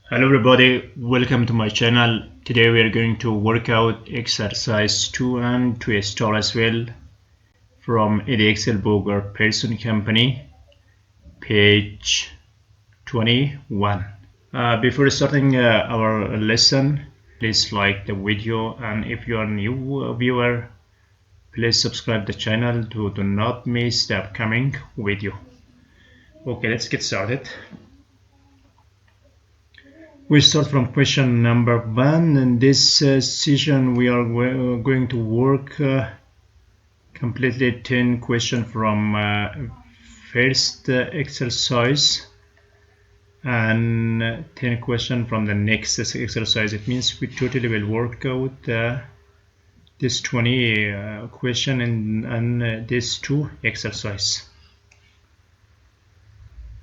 Hello everybody, welcome to my channel. Today we are going to work out exercise 2 and twist or as well from Excel book or Pearson company, page 21. Before starting our lesson, please like the video, and if you are a new viewer, please subscribe the channel to do not miss the upcoming video. Okay, let's get started. We start from question number 1. In this session we are going to work completely 10 questions from first exercise and 10 questions from the next exercise. It means we totally will work out this 20 question and these two exercise.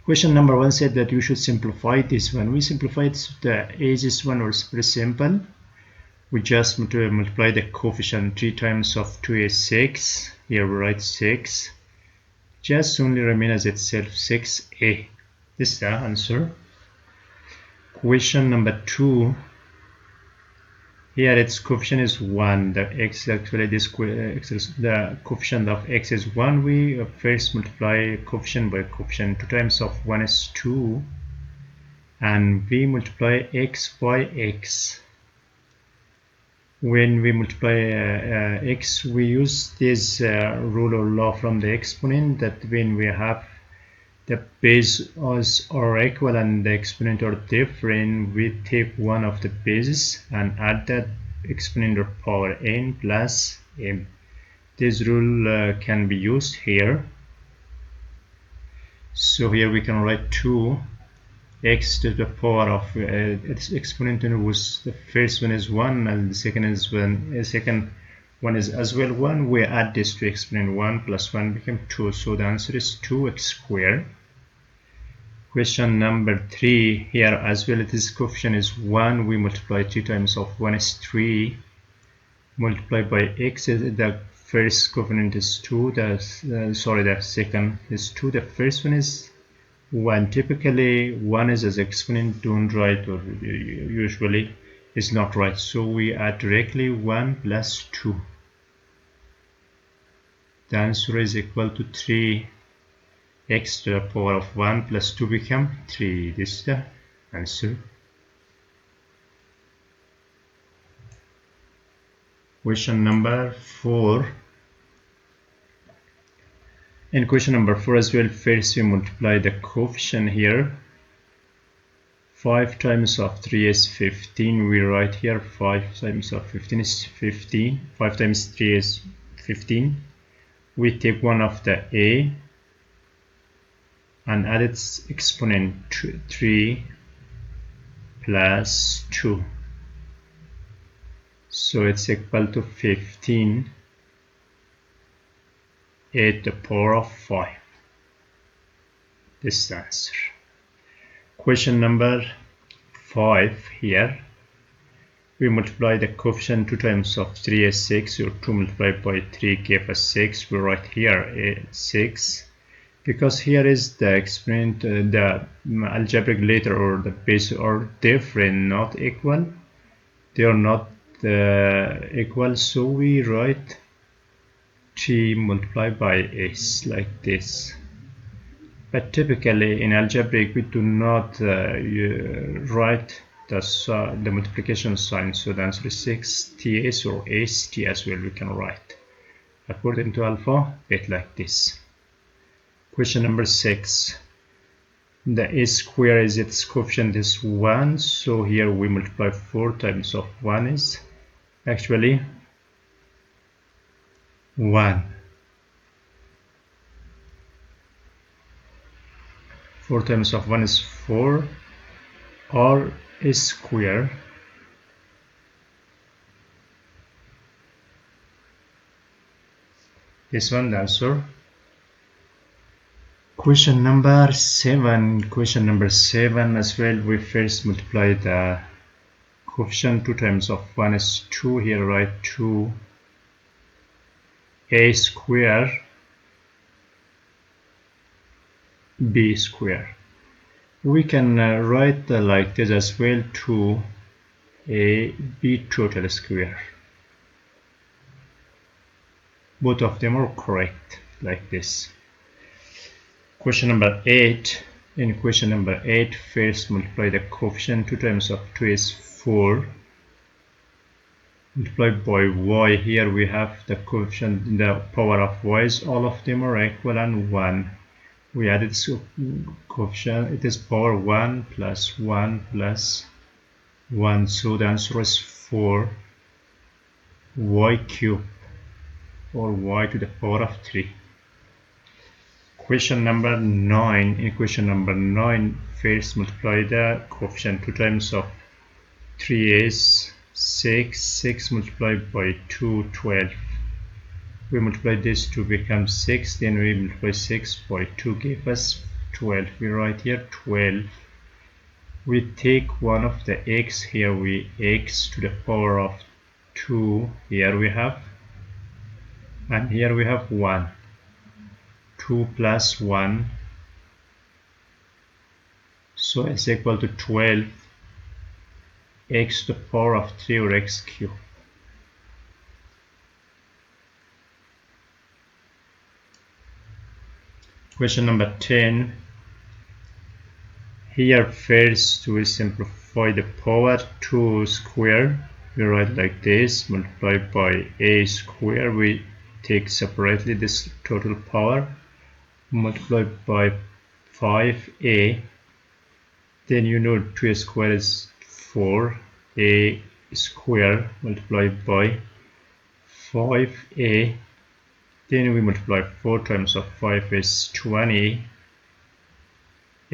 Question number 1 said that you should simplify this one. We simplified the ages one was very simple. We just multiply the coefficient 3 times of 2 is 6. Here we write 6. Just only remain as itself 6a. This is the answer. Question number 2. Here its coefficient is 1. The x actually the coefficient of x is 1. We first multiply coefficient by coefficient. 2 times of 1 is 2, and we multiply x by x. When we multiply x, we use this rule or law from the exponent, that when we have the base are equal and the exponent are different, we take one of the bases and add that exponent or power n plus m. This rule can be used here. So here we can write 2 x to the power of its exponent was the first one is 1 and the second is 1. The second one is as well 1. We add this to exponent 1 plus 1 become 2. So the answer is 2x squared. Question number 3. Here as well this coefficient is 1. We multiply 2 times of 1 is 3. Multiply by x. The first coefficient is 2. The second is 2. The first one is 1. Typically 1 is as exponent, don't write, or usually is not right. So we add directly 1 plus 2. The answer is equal to 3. X to the power of 1 plus 2 become 3. This is the answer. Question number 4. In question number 4 as well, first we multiply the coefficient here. 5 times of 3 is 15. We write here 5 times of 15 is 15. 5 times 3 is 15. We take one of the a and add its exponent 3 plus 2. So it's equal to 15 a to the power of 5. This is the answer. Question number 5 here. We multiply the coefficient 2 times of 3 is 6, or 2 multiplied by 3 gave us 6. We write here 6. Because here is the exponent, the algebraic letter or the base are different, not equal. They are not equal, so we write 3 multiplied by s like this. But typically in algebraic we do not write the multiplication sign, so the answer is 6ts or st as well we can write according to alphabet like this. Question number 6. The a square is its coefficient is 1, so here we multiply 4 times of 1 is actually 1. 4 times of 1 is 4, or a square. This one the answer. Question number 7. Question number 7 as well, we first multiply the coefficient 2 times of 1 is 2. Here write 2 a square b square. We can write like this as well, 2ab total square. Both of them are correct, like this. Question number 8. In question number 8, first multiply the coefficient. 2 times of 2 is 4. Multiplied by y. Here we have the coefficient in the power of y's. All of them are equal and 1. We added coefficient. It is power 1 plus 1 plus 1. So the answer is 4 y cubed, or y to the power of 3. Question number 9. In question number 9, first multiply the coefficient. 2 times of 3 is 6. 6 multiplied by 2, 12. We multiply this to become 6. Then we multiply 6 by 2, give us 12. We write here 12. We take one of the x. Here we x to the power of 2. Here we have, and here we have 1. 2 plus 1, so it's equal to 12 x to the power of 3, or x cubed. Question number 10. Here first we simplify the power 2 square. We write like this, multiplied by a square. We take separately this total power, multiplied by 5a. Then you know 2 square is 4, a square multiplied by 5a. Then we multiply 4 times of 5 is 20.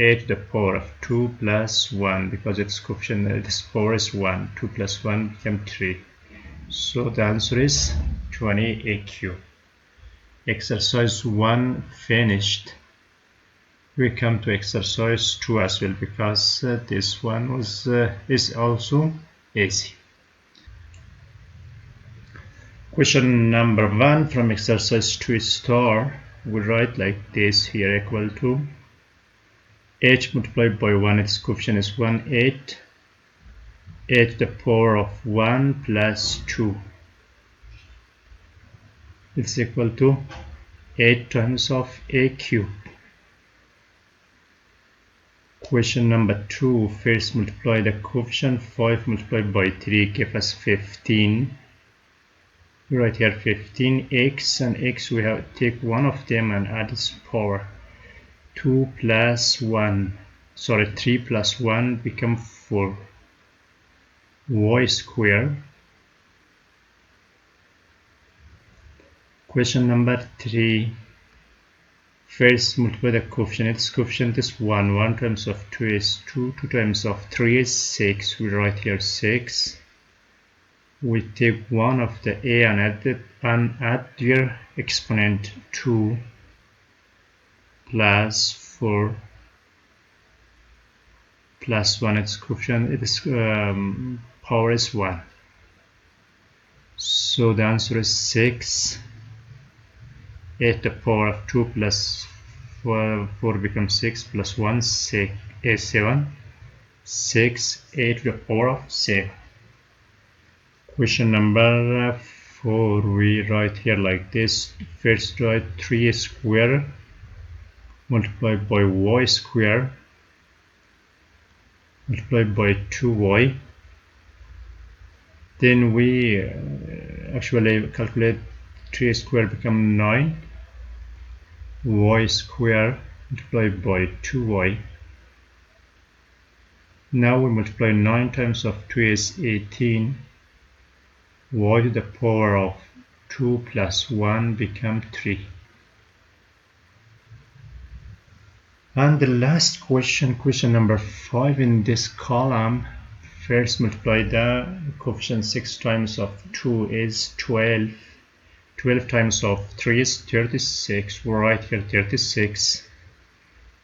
A to the power of 2 plus 1, because its coefficient, this power is 1. 2 plus 1 become 3. So the answer is 20a cubed. Exercise 1 finished. We come to exercise 2 as well, because this one is also easy. Question number 1 from exercise 2 star. We write like this here, equal to h multiplied by 1, its coefficient is 1, 8. A to the power of 1 plus 2. It's equal to 8 times of a cubed. Question number 2. First multiply the coefficient. 5 multiplied by 3 give us 15. We write here 15x, and x we have take one of them and add its power. 2 plus 1, sorry, 3 plus 1 become 4. Y square. Question number 3. First multiply the coefficient. Its coefficient is 1. 1 times of 2 is 2. 2 times of 3 is 6. We write here 6. We take one of the a and add their exponent. 2 plus 4 plus 1, its coefficient, its power is 1. So the answer is 6. A to the power of 2 plus 4 becomes 6 plus 1, 6, 7. 6, a to the power of 7. Question number 4, we write here like this. First write 3 square multiplied by y square multiplied by 2y. Then we actually calculate 3 square become 9. Y square multiplied by 2y. Now we multiply 9 times of 2 is 18. Y to the power of 2 plus 1 become 3. And the last question, question number 5 in this column. First multiply the coefficient. 6 times of 2 is 12. 12 times of 3 is 36. We write here 36.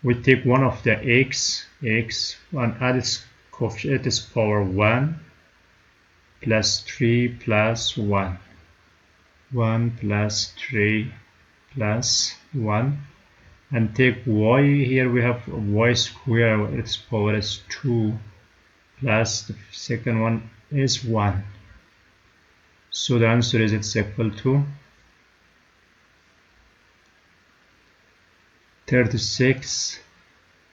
We take one of the x, and add its coefficient, its power 1 plus 3 plus 1. 1 plus 3 plus 1. and take y. Here we have y square, its power is 2, plus the second one is 1. So the answer is it's equal to 36.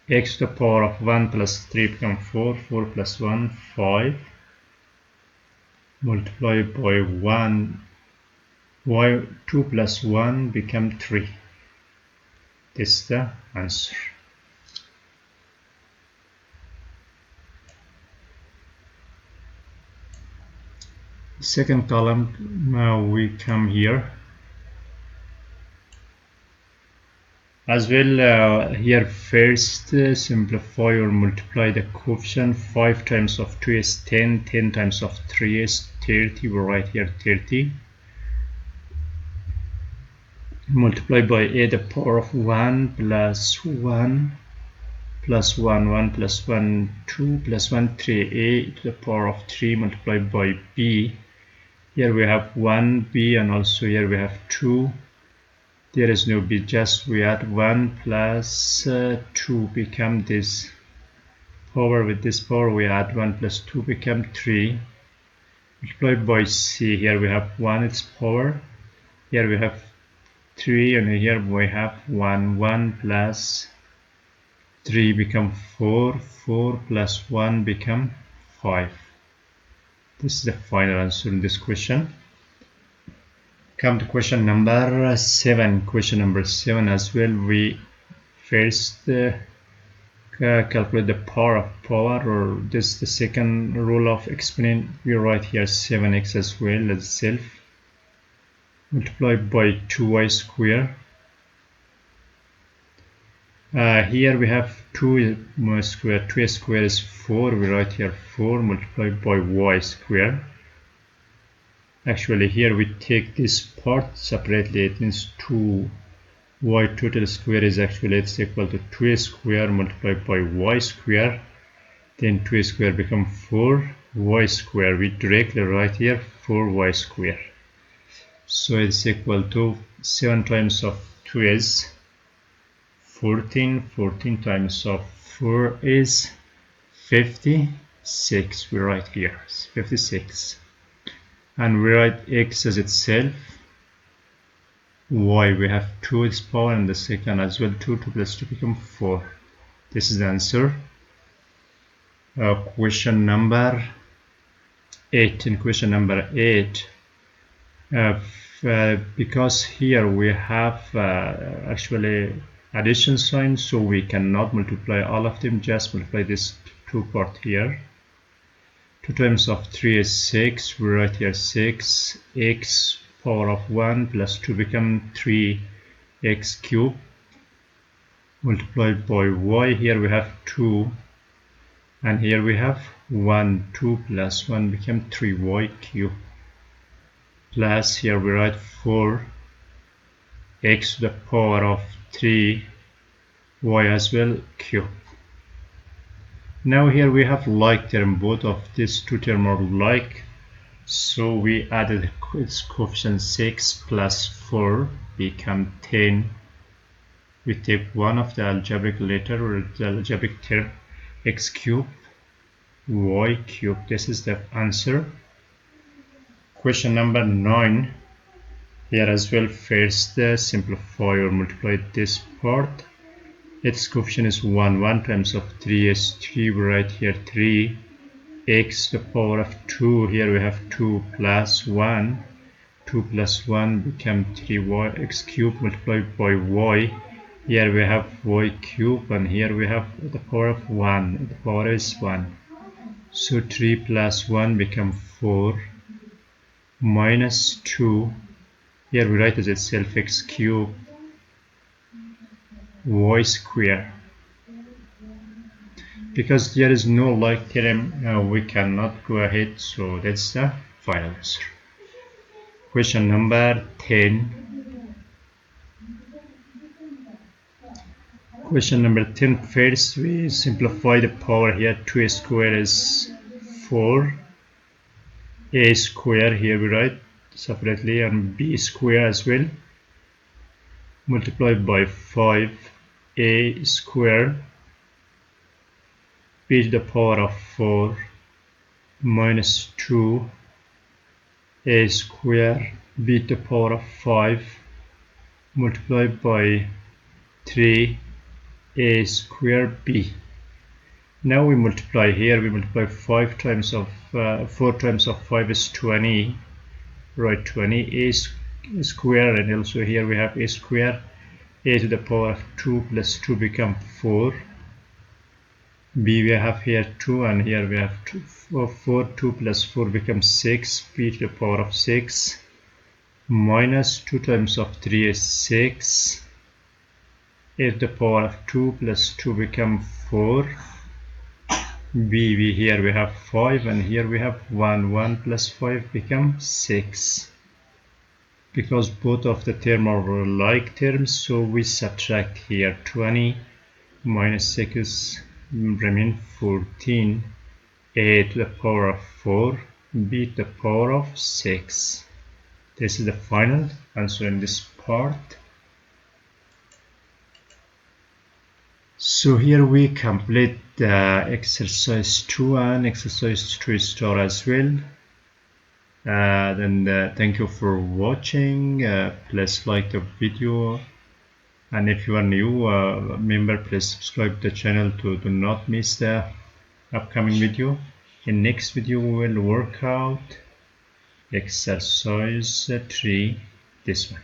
X to the power of 1 plus 3 become 4. 4 plus 1, 5. Multiplied by 1. Y 2 plus 1 become 3. This is the answer. Second column, now we come here. As well, here first simplify or multiply the coefficient. 5 times of 2 is 10, 10 times of 3 is 30, we write here 30. Multiply by a the power of 1 plus 1 plus 1, 1 plus 1, 2 plus 1, 3, a to the power of 3 multiplied by b. Here we have 1 b and also here we have 2. There is no b, just we add 1 plus 2 become this power. With this power we add 1 plus 2 become 3. Multiplied by c. Here we have 1 its power. Here we have 3 and here we have 1. 1 plus 3 become 4. 4 plus 1 become 5. This is the final answer in this question. Come to question number 7. Question number 7 as well. We first calculate the power of power, or this is the second rule of exponent. We write here 7x as well as itself. Multiplied by 2y square. Here we have 2 square. 2 square is 4. We write here 4 multiplied by y square. Actually here we take this part separately. It means 2y total square is actually it's equal to 2 square multiplied by y square. Then 2 square become 4y square. We directly write here 4y square. So it's equal to 7 times of 2 is 14. 14 times of 4 is 56. We write here 56. And we write x as itself. Y we have 2 its power and the second as well 2. 2 plus 2 become 4. This is the answer. Question number 8. In question number 8, because here we have actually addition sign, so we cannot multiply all of them, just multiply this 2 part here. 2 times of 3 is 6. We write here 6. X power of 1 plus 2 become 3x cubed. Multiplied by y. Here we have 2. And here we have 1. 2 plus 1 become 3y cubed. Plus here we write 4 x to the power of 3 y as well cube. Now here we have like term. Both of these two terms are like, so we added its coefficient 6 plus 4 become 10. We take one of the algebraic letter or the algebraic term, x cube y cube. This is the answer. Question number 9. Here as well, first simplify or multiply this part. Its coefficient is 1. 1 times of 3 is 3. We write here 3 x to the power of 2. Here we have 2 plus 1. 2 plus 1 become 3y x cubed multiplied by y. Here we have y cubed and here we have the power of 1. The power is 1. So 3 plus 1 become 4 minus 2. Here we write as itself x cubed y square. Because there is no like theorem, we cannot go ahead, so that's the final answer. Question number 10. Question number 10. First we simplify the power here. 2 square is 4. A square here we write separately, and b square as well. Multiplied by 5. a squared b to the power of 4 minus 2 a squared b to the power of 5 multiplied by 3 a squared b. Now we multiply here, we multiply 5 times of 4 times of 5 is 20, right? 20 a squared, and also here we have a squared, a to the power of 2 plus 2 become 4, b we have here 2, and here we have 2, 4, 2 plus 4 becomes 6, b to the power of 6, minus 2 times of 3 is 6, a to the power of 2 plus 2 become 4, b here we have 5, and here we have 1, 1 plus 5 become 6. Because both of the terms are like terms, so we subtract here 20 minus 6 remain 14, a to the power of 4, b to the power of 6. This is the final answer in this part. So here we complete exercise 2 and exercise 3 star as well. Thank you for watching. Please like the video, and if you are new member, please subscribe to the channel to do not miss the upcoming video. In next video we will work out exercise 3, this one.